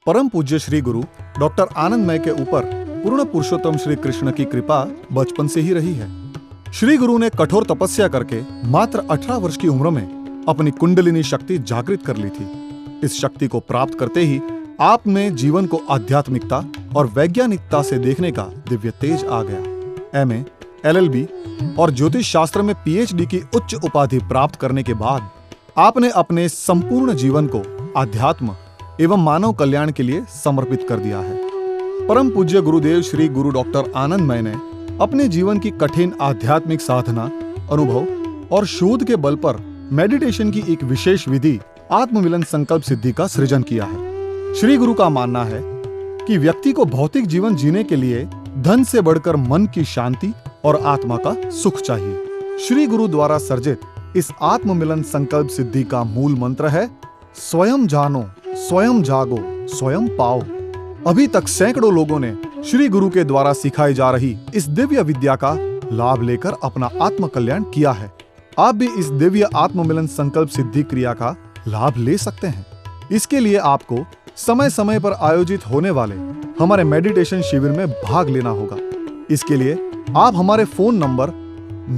परम पूज्य श्री गुरु डॉक्टर आनंदमय के ऊपर पूर्ण पुरुषोत्तम श्री कृष्ण की कृपा बचपन से ही रही है। श्री गुरु ने कठोर तपस्या करके मात्र 18 वर्ष की उम्र में अपनी कुंडलिनी शक्ति जागृत कर ली थी। इस शक्ति को प्राप्त करते ही आप में जीवन को आध्यात्मिकता और वैज्ञानिकता से देखने का दिव्य तेज आ गया। एमए, एलएलबी और ज्योतिष शास्त्र में पीएचडी की उच्च उपाधि प्राप्त करने के बाद आपने अपने संपूर्ण जीवन को अध्यात्म एवं मानव कल्याण के लिए समर्पित कर दिया है। परम पूज्य गुरुदेव श्री गुरु डॉक्टर आनंदमय ने अपने जीवन की कठिन आध्यात्मिक साधना, अनुभव और शोध के बल पर मेडिटेशन की एक विशेष विधि आत्ममिलन संकल्प सिद्धि का सृजन किया है। श्री गुरु का मानना है कि व्यक्ति को भौतिक जीवन जीने के लिए धन से बढ़कर मन की शांति और आत्मा का सुख चाहिए। श्री गुरु द्वारा सर्जित इस आत्ममिलन संकल्प सिद्धि का मूल मंत्र है, स्वयं जानो, स्वयं जागो, स्वयं पाओ। अभी तक सैकड़ों लोगों ने श्री गुरु के द्वारा सिखाई जा रही इस दिव्य विद्या का लाभ लेकर अपना आत्म कल्याण किया है। आप भी इस दिव्य आत्ममिलन संकल्प सिद्धि क्रिया का लाभ ले सकते हैं। इसके लिए आपको समय समय पर आयोजित होने वाले हमारे मेडिटेशन शिविर में भाग लेना होगा। इसके लिए आप हमारे फोन नंबर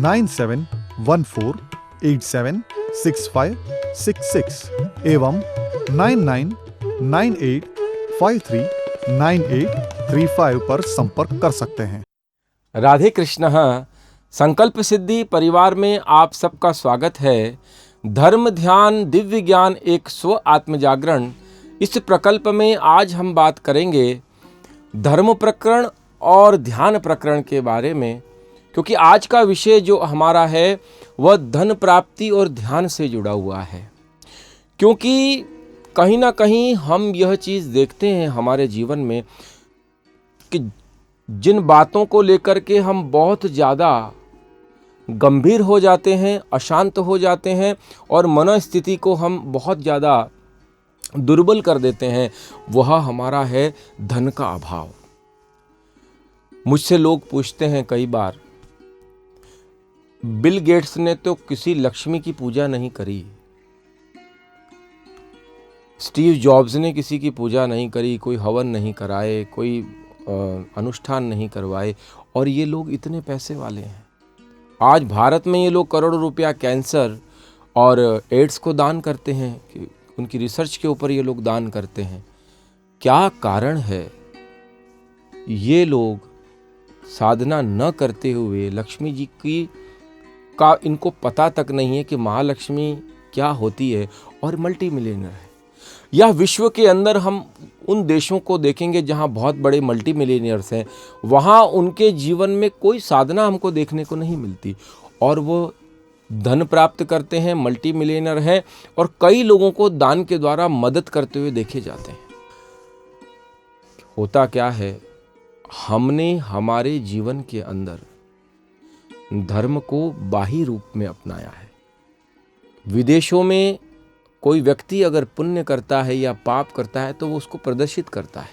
9714876566 एवं 9998539835 पर संपर्क कर सकते हैं। राधे कृष्ण। संकल्प सिद्धि परिवार में आप सबका स्वागत है। धर्म ध्यान दिव्य ज्ञान एक स्व आत्म जागरण, इस प्रकल्प में आज हम बात करेंगे धर्म प्रकरण और ध्यान प्रकरण के बारे में, क्योंकि आज का विषय जो हमारा है वह धन प्राप्ति और ध्यान से जुड़ा हुआ है। क्योंकि कहीं ना कहीं हम यह चीज़ देखते हैं हमारे जीवन में कि जिन बातों को लेकर के हम बहुत ज़्यादा गंभीर हो जाते हैं, अशांत हो जाते हैं और मनोस्थिति को हम बहुत ज़्यादा दुर्बल कर देते हैं, वह हमारा है धन का अभाव। मुझसे लोग पूछते हैं कई बार, बिल गेट्स ने तो किसी लक्ष्मी की पूजा नहीं करी, स्टीव जॉब्स ने किसी की पूजा नहीं करी, कोई हवन नहीं कराए, कोई अनुष्ठान नहीं करवाए, और ये लोग इतने पैसे वाले हैं। आज भारत में ये लोग करोड़ों रुपया कैंसर और एड्स को दान करते हैं, कि उनकी रिसर्च के ऊपर ये लोग दान करते हैं। क्या कारण है? ये लोग साधना न करते हुए लक्ष्मी जी की का इनको पता तक नहीं है कि महालक्ष्मी क्या होती है, और मल्टी मिलियनर है। यह विश्व के अंदर हम उन देशों को देखेंगे जहां बहुत बड़े मल्टी मिलियनर्स हैं, वहां उनके जीवन में कोई साधना हमको देखने को नहीं मिलती, और वो धन प्राप्त करते हैं, मल्टी मिलियनर हैं, और कई लोगों को दान के द्वारा मदद करते हुए देखे जाते हैं। होता क्या है, हमने हमारे जीवन के अंदर धर्म को बाह्य रूप में अपनाया है। विदेशों में कोई व्यक्ति अगर पुण्य करता है या पाप करता है तो वो उसको प्रदर्शित करता है।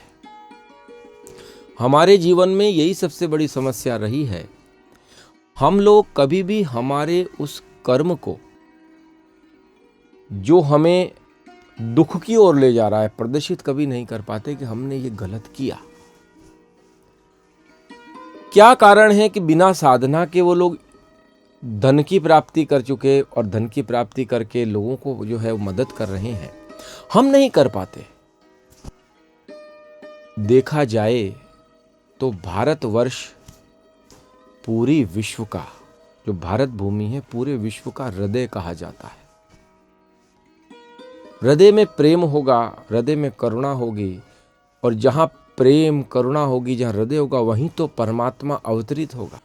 हमारे जीवन में यही सबसे बड़ी समस्या रही है। हम लोग कभी भी हमारे उस कर्म को जो हमें दुख की ओर ले जा रहा है प्रदर्शित कभी नहीं कर पाते कि हमने ये गलत किया। क्या कारण है कि बिना साधना के वो लोग धन की प्राप्ति कर चुके और धन की प्राप्ति करके लोगों को जो है वो मदद कर रहे हैं, हम नहीं कर पाते। देखा जाए तो भारतवर्ष पूरी विश्व का, जो भारत भूमि है, पूरे विश्व का हृदय कहा जाता है। हृदय में प्रेम होगा, हृदय में करुणा होगी, और जहां प्रेम करुणा होगी, जहां हृदय होगा, वहीं तो परमात्मा अवतरित होगा।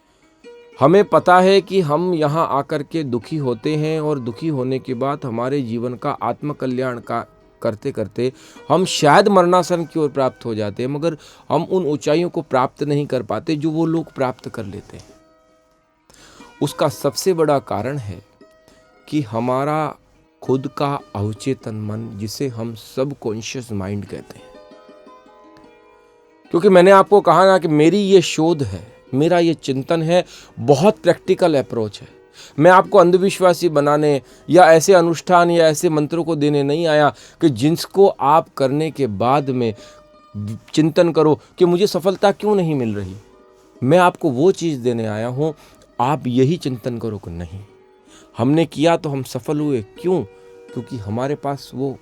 हमें पता है कि हम यहाँ आकर के दुखी होते हैं, और दुखी होने के बाद हमारे जीवन का आत्मकल्याण का करते करते हम शायद मरणासन की ओर प्राप्त हो जाते हैं, मगर हम उन ऊंचाइयों को प्राप्त नहीं कर पाते जो वो लोग प्राप्त कर लेते हैं। उसका सबसे बड़ा कारण है कि हमारा खुद का अवचेतन मन, जिसे हम सबकॉन्शियस माइंड कहते हैं। क्योंकि मैंने आपको कहा ना कि मेरी ये शोध है, मेरा ये चिंतन है, बहुत प्रैक्टिकल अप्रोच है। मैं आपको अंधविश्वासी बनाने या ऐसे अनुष्ठान या ऐसे मंत्रों को देने नहीं आया कि जिसको आप करने के बाद में चिंतन करो कि मुझे सफलता क्यों नहीं मिल रही। मैं आपको वो चीज़ देने आया हूँ, आप यही चिंतन करो कि नहीं, हमने किया तो हम सफल हुए। क्यों? क्योंकि हमारे पास वो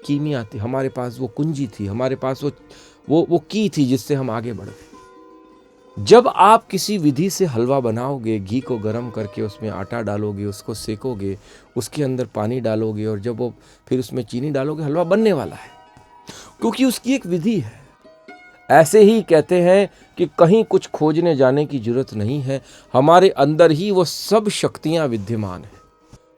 कीमिया थी, हमारे पास वो कुंजी थी, हमारे पास वो की थी जिससे हम आगे बढ़ गए। जब आप किसी विधि से हलवा बनाओगे, घी को गर्म करके उसमें आटा डालोगे, उसको सेकोगे, उसके अंदर पानी डालोगे और जब वो फिर उसमें चीनी डालोगे, हलवा बनने वाला है, क्योंकि उसकी एक विधि है। ऐसे ही कहते हैं कि कहीं कुछ खोजने जाने की जरूरत नहीं है, हमारे अंदर ही वो सब शक्तियां विद्यमान हैं।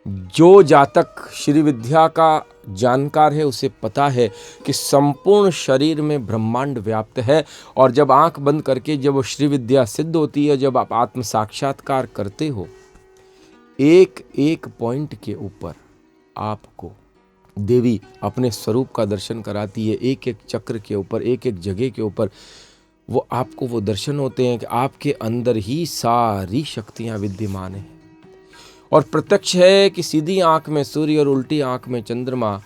जो जातक श्री विद्या का जानकार है उसे पता है कि संपूर्ण शरीर में ब्रह्मांड व्याप्त है, और जब आंख बंद करके जब वो श्री विद्या सिद्ध होती है, जब आप आत्म साक्षात्कार करते हो, एक एक पॉइंट के ऊपर आपको देवी अपने स्वरूप का दर्शन कराती है। एक एक चक्र के ऊपर, एक एक जगह के ऊपर वो आपको वो दर्शन होते हैं कि आपके अंदर ही सारी शक्तियां विद्यमान हैं। और प्रत्यक्ष है कि सीधी आंख में सूर्य और उल्टी आंख में चंद्रमा,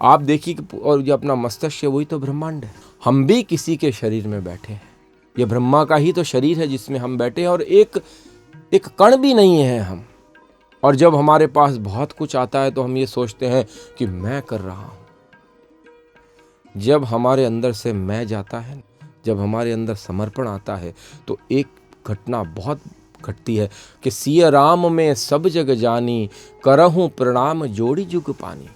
आप देखिए, और जो अपना मस्तिष्क है वही तो ब्रह्मांड है। हम भी किसी के शरीर में बैठे हैं, ये ब्रह्मा का ही तो शरीर है जिसमें हम बैठे हैं, और एक कण भी नहीं है हम। और जब हमारे पास बहुत कुछ आता है तो हम ये सोचते हैं कि मैं कर रहा हूं। जब हमारे अंदर से मैं जाता है, जब हमारे अंदर समर्पण आता है, तो एक घटना बहुत घटती है कि सिया राम में सब जग जानी, करहूं प्रणाम जोड़ी जुग पानी।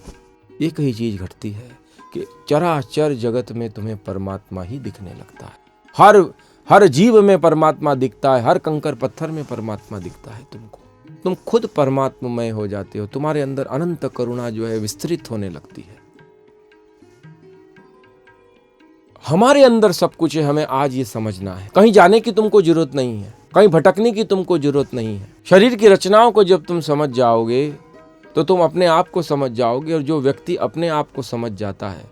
एक ही चीज घटती है कि चराचर जगत में तुम्हें परमात्मा ही दिखने लगता है। हर जीव में परमात्मा दिखता है, हर कंकर पत्थर में परमात्मा दिखता है तुमको। तुम खुद परमात्ममय हो जाते हो, तुम्हारे अंदर अनंत करुणा जो है विस्तृत होने लगती है। हमारे अंदर सब कुछ है, हमें आज ये समझना है। कहीं जाने की तुमको जरूरत नहीं है, कहीं भटकने की तुमको जरूरत नहीं है। शरीर की रचनाओं को जब तुम समझ जाओगे तो तुम अपने आप को समझ जाओगे, और जो व्यक्ति अपने आप को समझ जाता है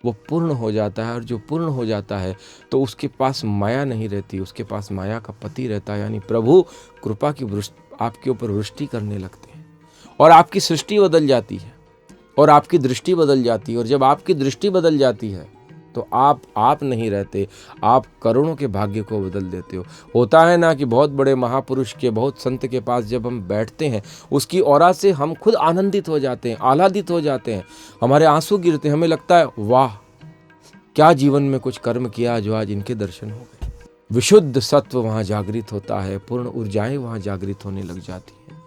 वो पूर्ण हो जाता है। और जो पूर्ण हो जाता है तो उसके पास माया नहीं रहती, उसके पास माया का पति रहता है, यानी प्रभु कृपा की आपके ऊपर वृष्टि करने लगते हैं, और आपकी सृष्टि बदल जाती है, और आपकी दृष्टि बदल जाती है। और जब आपकी दृष्टि बदल जाती है तो आप नहीं रहते, आप करोड़ों के भाग्य को बदल देते हो। होता है ना कि बहुत बड़े महापुरुष के, बहुत संत के पास जब हम बैठते हैं, उसकी ऑरा से हम खुद आनंदित हो जाते हैं, आह्लादित हो जाते हैं, हमारे आंसू गिरते हैं, हमें लगता है वाह क्या जीवन में कुछ कर्म किया जो आज इनके दर्शन हो गए। विशुद्ध सत्व वहाँ जागृत होता है, पूर्ण ऊर्जाएं वहाँ जागृत होने लग जाती हैं।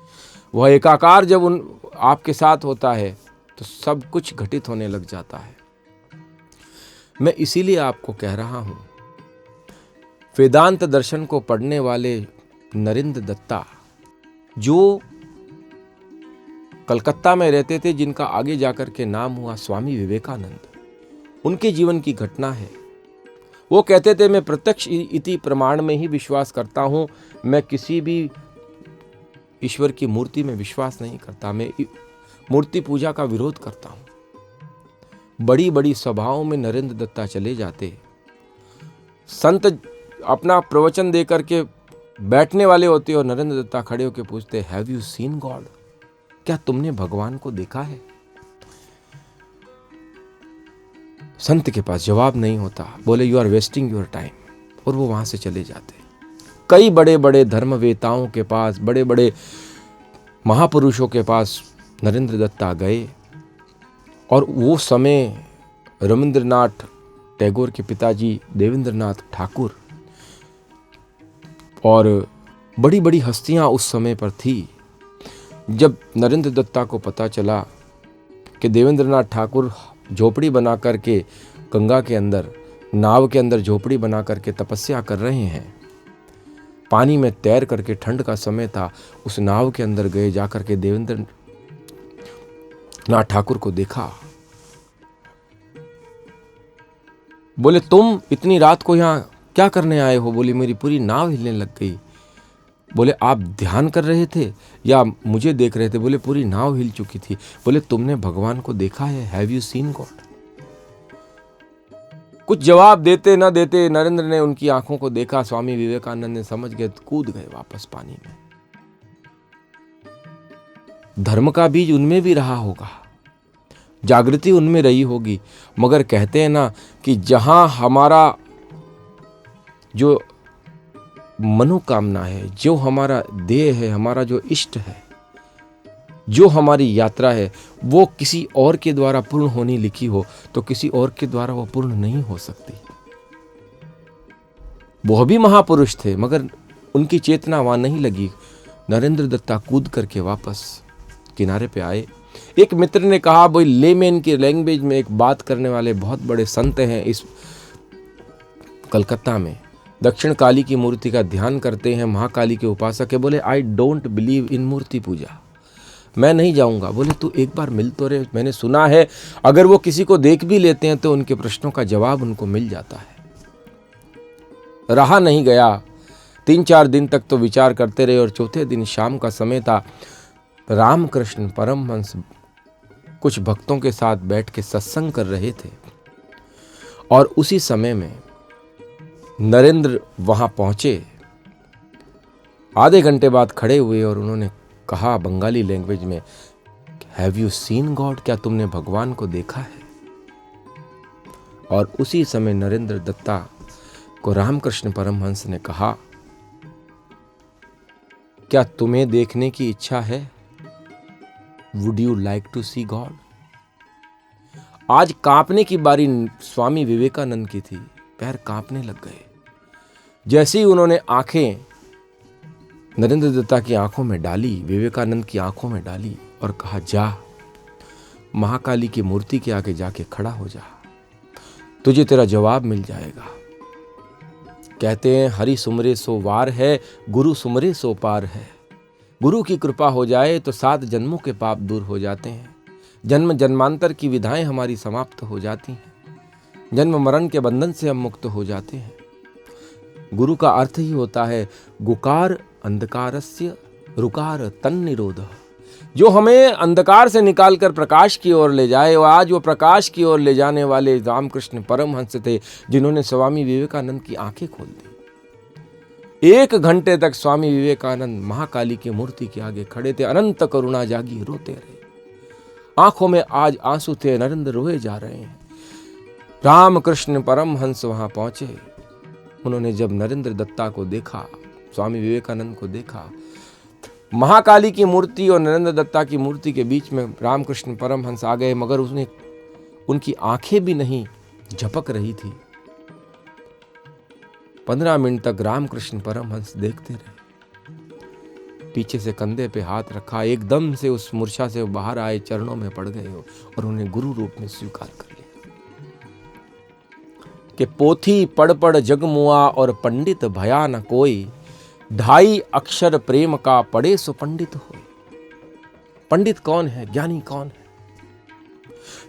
वह एकाकार जब आपके साथ होता है तो सब कुछ घटित होने लग जाता है। मैं इसीलिए आपको कह रहा हूं, वेदांत दर्शन को पढ़ने वाले नरेंद्र दत्ता जो कलकत्ता में रहते थे, जिनका आगे जाकर के नाम हुआ स्वामी विवेकानंद, उनके जीवन की घटना है। वो कहते थे, मैं प्रत्यक्ष इति प्रमाण में ही विश्वास करता हूं, मैं किसी भी ईश्वर की मूर्ति में विश्वास नहीं करता, मैं मूर्ति पूजा का विरोध करता हूं। बड़ी बड़ी सभाओं में नरेंद्र दत्ता चले जाते, संत अपना प्रवचन दे करके बैठने वाले होते और नरेंद्र दत्ता खड़े होकर पूछते, हैव यू सीन गॉड? क्या तुमने भगवान को देखा है? संत के पास जवाब नहीं होता, बोले you are wasting your time, और वो वहां से चले जाते। कई बड़े बड़े धर्मवेताओं के पास, बड़े बड़े महापुरुषों के पास नरेंद्र दत्ता गए, और वो समय रविंद्रनाथ टैगोर के पिताजी देवेंद्रनाथ ठाकुर और बड़ी बड़ी हस्तियां उस समय पर थी। जब नरेंद्र दत्ता को पता चला कि देवेंद्रनाथ ठाकुर झोपड़ी बना करके गंगा के अंदर, नाव के अंदर झोपड़ी बना करके तपस्या कर रहे हैं, पानी में तैर करके, ठंड का समय था, उस नाव के अंदर गए, जाकर के देवेंद्रनाथ ठाकुर को देखा। बोले तुम इतनी रात को यहाँ क्या करने आए हो? बोले मेरी पूरी नाव हिलने लग गई। बोले आप ध्यान कर रहे थे या मुझे देख रहे थे? बोले पूरी नाव हिल चुकी थी। बोले तुमने भगवान को देखा है? Have you seen God? कुछ जवाब देते ना देते नरेंद्र ने उनकी आंखों को देखा, स्वामी विवेकानंद ने समझ गए, कूद गए वापस पानी में। धर्म का बीज उनमें भी रहा होगा, जागृति उनमें रही होगी, मगर कहते हैं ना कि जहां हमारा जो मनोकामना है, जो हमारा ध्येय है, हमारा जो इष्ट है, जो हमारी यात्रा है, वो किसी और के द्वारा पूर्ण होनी लिखी हो तो किसी और के द्वारा वो पूर्ण नहीं हो सकती। वह भी महापुरुष थे मगर उनकी चेतना वहां नहीं लगी। नरेंद्र दत्ता कूद करके वापस किनारे पे आए। एक मित्र ने कहा, भाई लेमेन की लैंग्वेज में एक बात करने वाले बहुत बड़े संत हैं इस कलकत्ता में, दक्षिण काली की मूर्ति का ध्यान करते हैं, महाकाली के उपासक है। बोले आई डोंट बिलीव इन मूर्ति पूजा, मैं नहीं जाऊंगा। बोले तू एक बार मिल तो रहे, मैंने सुना है अगर वो किसी को देख भी लेते हैं तो उनके प्रश्नों का जवाब उनको मिल जाता है। रहा नहीं गया, 3-4 दिन तक तो विचार करते रहे और चौथे दिन शाम का समय था। रामकृष्ण परमहंस कुछ भक्तों के साथ बैठ के सत्संग कर रहे थे और उसी समय में नरेंद्र वहां पहुंचे। आधे घंटे बाद खड़े हुए और उन्होंने कहा बंगाली लैंग्वेज में, हैव यू सीन गॉड, क्या तुमने भगवान को देखा है? और उसी समय नरेंद्र दत्ता को रामकृष्ण परमहंस ने कहा, क्या तुम्हें देखने की इच्छा है? Would you like to see God? आज कांपने की बारी स्वामी विवेकानंद की थी, पैर कांपने लग गए। जैसे ही उन्होंने आंखें नरेंद्र दत्ता की आंखों में डाली, विवेकानंद की आंखों में डाली और कहा, जा महाकाली की मूर्ति के आगे जाके खड़ा हो जा, तुझे तेरा जवाब मिल जाएगा। कहते हैं हरि सुमरे सो वार है, गुरु सुमरे सो पार है। गुरु की कृपा हो जाए तो 7 जन्मों के पाप दूर हो जाते हैं, जन्म जन्मांतर की विधाएं हमारी समाप्त हो जाती हैं, जन्म मरण के बंधन से हम मुक्त हो जाते हैं। गुरु का अर्थ ही होता है गुकार अंधकारस्य रुकार तन्निरोधः, जो हमें अंधकार से निकालकर प्रकाश की ओर ले जाए। और आज वो प्रकाश की ओर ले जाने वाले रामकृष्ण परमहंस थे जिन्होंने स्वामी विवेकानंद की आंखें खोल दी। 1 घंटे तक स्वामी विवेकानंद महाकाली की मूर्ति के आगे खड़े थे, अनंत करुणा जागी रोते रहे, आंखों में आज आंसू थे, नरेंद्र रोए जा रहे हैं। रामकृष्ण परमहंस वहां पहुंचे। उन्होंने जब नरेंद्र दत्ता को देखा, स्वामी विवेकानंद को देखा, महाकाली की मूर्ति और नरेंद्र दत्ता की मूर्ति के बीच में रामकृष्ण परमहंस आ गए, मगर उसने उनकी आंखें भी नहीं झपक रही थी। 15 मिनट तक रामकृष्ण परमहंस देखते रहे, पीछे से कंधे पे हाथ रखा, एकदम से उस मूर्छा से बाहर आए, चरणों में पड़ गए और उन्हें गुरु रूप में स्वीकार कर लिया कि पोथी पढ़ पढ़ जगमुआ और पंडित भया न कोई, 2.5 अक्षर प्रेम का पढ़े सो पंडित हो। पंडित कौन है? ज्ञानी कौन है?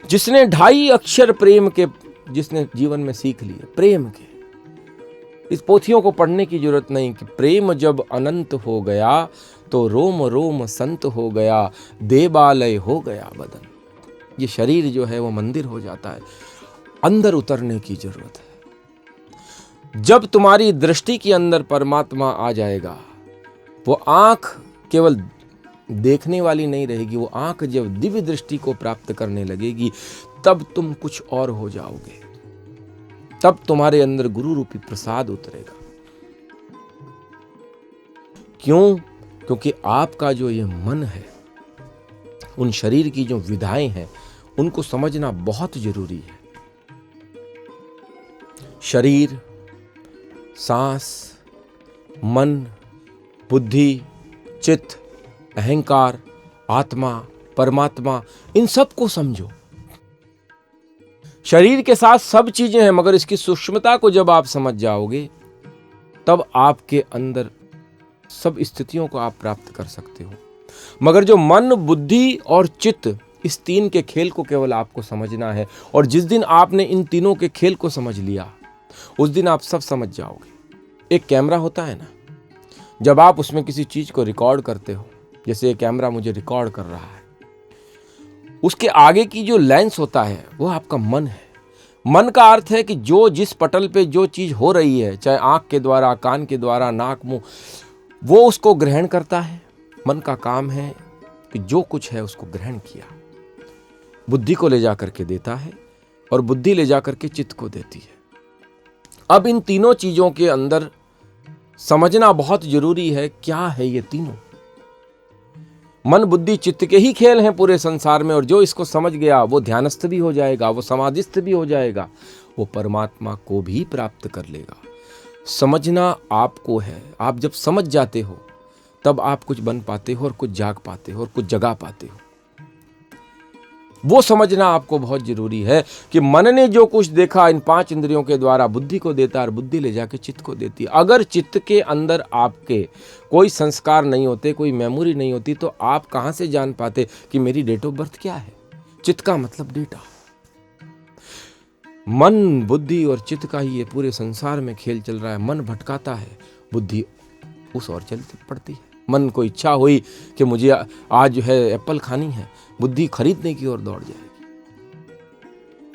जिसने 2.5 अक्षर प्रेम के, जिसने जीवन में सीख लिए प्रेम के। इस पोथियों को पढ़ने की जरूरत नहीं कि प्रेम जब अनंत हो गया तो रोम रोम संत हो गया, देवालय हो गया बदन। ये शरीर जो है वो मंदिर हो जाता है, अंदर उतरने की जरूरत है। जब तुम्हारी दृष्टि के अंदर परमात्मा आ जाएगा, वो आंख केवल देखने वाली नहीं रहेगी, वो आंख जब दिव्य दृष्टि को प्राप्त करने लगेगी तब तुम कुछ और हो जाओगे, तब तुम्हारे अंदर गुरु रूपी प्रसाद उतरेगा। क्यों? क्योंकि आपका जो ये मन है, उन शरीर की जो विधाएं हैं उनको समझना बहुत जरूरी है। शरीर, सांस, मन, बुद्धि, चित्त, अहंकार, आत्मा, परमात्मा, इन सब को समझो। शरीर के साथ सब चीजें हैं, मगर इसकी सूक्ष्मता को जब आप समझ जाओगे तब आपके अंदर सब स्थितियों को आप प्राप्त कर सकते हो। मगर जो मन, बुद्धि और चित्त, इस 3 के खेल को केवल आपको समझना है, और जिस दिन आपने इन तीनों के खेल को समझ लिया उस दिन आप सब समझ जाओगे। एक कैमरा होता है ना, जब आप उसमें किसी चीज को रिकॉर्ड करते हो, जैसे ये कैमरा मुझे रिकॉर्ड कर रहा है, उसके आगे की जो लेंस होता है वो आपका मन है। मन का अर्थ है कि जो जिस पटल पे जो चीज हो रही है, चाहे आंख के द्वारा, कान के द्वारा, नाक, मुंह, वो उसको ग्रहण करता है। मन का काम है कि जो कुछ है उसको ग्रहण किया। बुद्धि को ले जा करके देता है और बुद्धि ले जा करके चित्त को देती है। अब इन तीनों चीजों के अंदर समझना बहुत जरूरी है, क्या है ये तीनों। मन बुद्धि चित्त के ही खेल हैं पूरे संसार में, और जो इसको समझ गया वो ध्यानस्थ भी हो जाएगा, वो समाधिस्थ भी हो जाएगा, वो परमात्मा को भी प्राप्त कर लेगा। समझना आपको है। आप जब समझ जाते हो तब आप कुछ बन पाते हो और कुछ जाग पाते हो और कुछ जगा पाते हो। वो समझना आपको बहुत जरूरी है कि मन ने जो कुछ देखा इन 5 इंद्रियों के द्वारा बुद्धि को देता है और बुद्धि ले जाके चित्त को देती है। अगर चित्त के अंदर आपके कोई संस्कार नहीं होते, कोई मेमोरी नहीं होती, तो आप कहां से जान पाते कि मेरी डेट ऑफ बर्थ क्या है। चित्त का मतलब डेटा। मन बुद्धि और चित्त का ही ये पूरे संसार में खेल चल रहा है। मन भटकाता है, बुद्धि उस ओर चलती पड़ती है। मन को इच्छा हुई कि मुझे आज जो है एप्पल खानी है, बुद्धि खरीदने की ओर दौड़ जाएगी।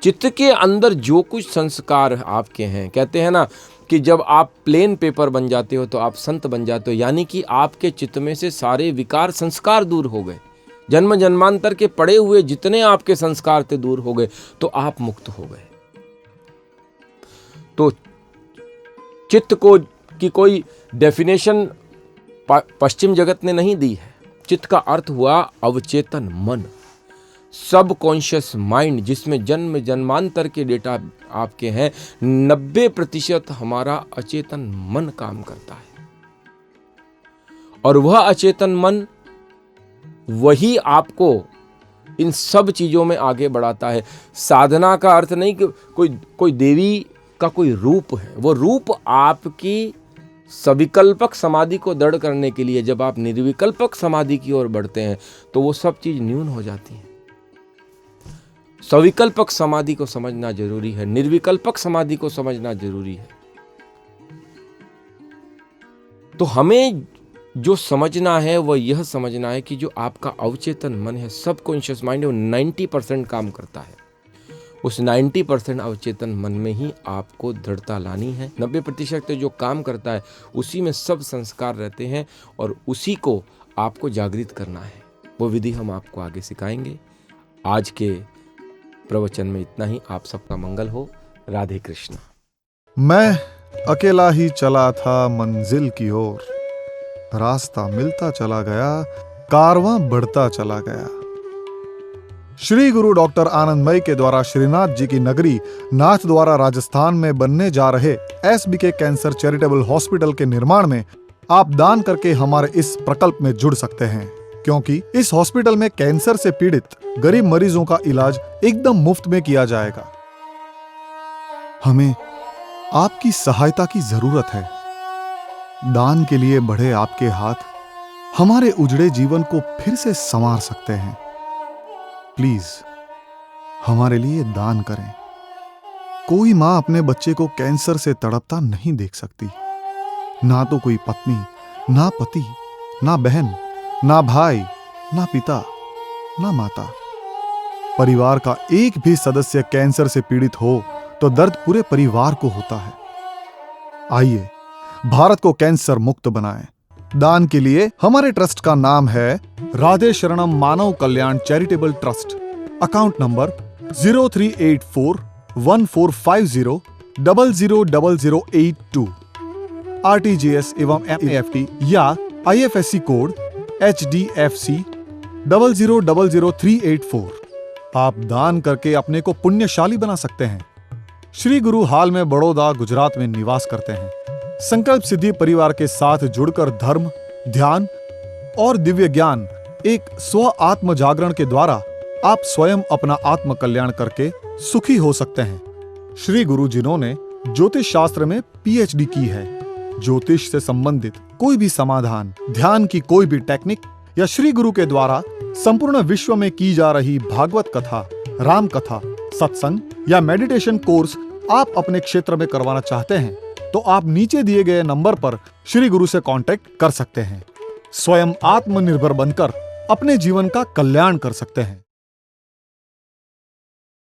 चित्त के अंदर जो कुछ संस्कार आपके हैं, कहते हैं ना कि जब आप प्लेन पेपर बन जाते हो तो आप संत बन जाते हो, यानी कि आपके चित्त में से सारे विकार संस्कार दूर हो गए। जन्म जन्मांतर के पड़े हुए जितने आपके संस्कार थे दूर हो गए, तो आप मुक्त हो गए। तो चित्त को की कोई डेफिनेशन पश्चिम जगत ने नहीं दी है। चित्त का अर्थ हुआ अवचेतन मन, सब कॉन्शियस माइंड, जिसमें जन्म जन्मांतर के डेटा आपके हैं। 90% हमारा अचेतन मन काम करता है, और वह अचेतन मन वही आपको इन सब चीजों में आगे बढ़ाता है। साधना का अर्थ नहीं कि कोई देवी का कोई रूप है, वो रूप आपकी सविकल्पक समाधि को दृढ़ करने के लिए। जब आप निर्विकल्पक समाधि की ओर बढ़ते हैं तो वो सब चीज न्यून हो जाती है। सविकल्पक समाधि को समझना जरूरी है, निर्विकल्पक समाधि को समझना जरूरी है। तो हमें जो समझना है वह यह समझना है कि जो आपका अवचेतन मन है, सबकॉन्शियस माइंड है, वो 90% काम करता है। उस 90% अवचेतन मन में ही आपको दृढ़ता लानी है। 90% जो काम करता है उसी में सब संस्कार रहते हैं, और उसी को आपको जागृत करना है। वो विधि हम आपको आगे सिखाएंगे। आज के प्रवचन में इतना ही। आप सबका मंगल हो। राधे कृष्ण। मैं अकेला ही चला था मंजिल की ओर, रास्ता मिलता चला गया, कारवां बढ़ता चला गया। श्री गुरु डॉक्टर आनंदमयी के द्वारा श्रीनाथ जी की नगरी नाथद्वारा राजस्थान में बनने जा रहे SBK कैंसर चैरिटेबल हॉस्पिटल के निर्माण में आप दान करके हमारे इस प्रकल्प में जुड़ सकते हैं, क्योंकि इस हॉस्पिटल में कैंसर से पीड़ित गरीब मरीजों का इलाज एकदम मुफ्त में किया जाएगा। हमें आपकी सहायता की जरूरत है। दान के लिए बढ़े आपके हाथ हमारे उजड़े जीवन को फिर से संवार सकते हैं। प्लीज हमारे लिए दान करें। कोई मां अपने बच्चे को कैंसर से तड़पता नहीं देख सकती। ना तो कोई पत्नी, ना पति, ना बहन, ना भाई, ना पिता, ना माता। परिवार का एक भी सदस्य कैंसर से पीड़ित हो तो दर्द पूरे परिवार को होता है। आइए भारत को कैंसर मुक्त बनाएं। दान के लिए हमारे ट्रस्ट का नाम है Radhe Sharanam Manav Kalyan charitable trust. Account number 03841450000082। RTGS एवं NEFT या IFSC कोड HDFC 00000384। आप दान करके अपने को पुण्यशाली बना सकते हैं। श्री गुरु हाल में बड़ौदा गुजरात में निवास करते हैं। संकल्प सिद्धि परिवार के साथ जुड़कर धर्म, ध्यान और दिव्य ज्ञान एक स्व आत्म जागरण के द्वारा आप स्वयं अपना आत्म कल्याण करके सुखी हो सकते हैं। श्री गुरु जिन्होंने ज्योतिष शास्त्र में PhD की है, ज्योतिष से संबंधित कोई भी समाधान, ध्यान की कोई भी टेक्निक या श्री गुरु के द्वारा संपूर्ण विश्व में की जा रही भागवत कथा, राम कथा, सत्संग या मेडिटेशन कोर्स आप अपने क्षेत्र में करवाना चाहते हैं तो आप नीचे दिए गए नंबर पर श्री गुरु से कांटेक्ट कर सकते हैं। स्वयं आत्मनिर्भर बनकर अपने जीवन का कल्याण कर सकते हैं।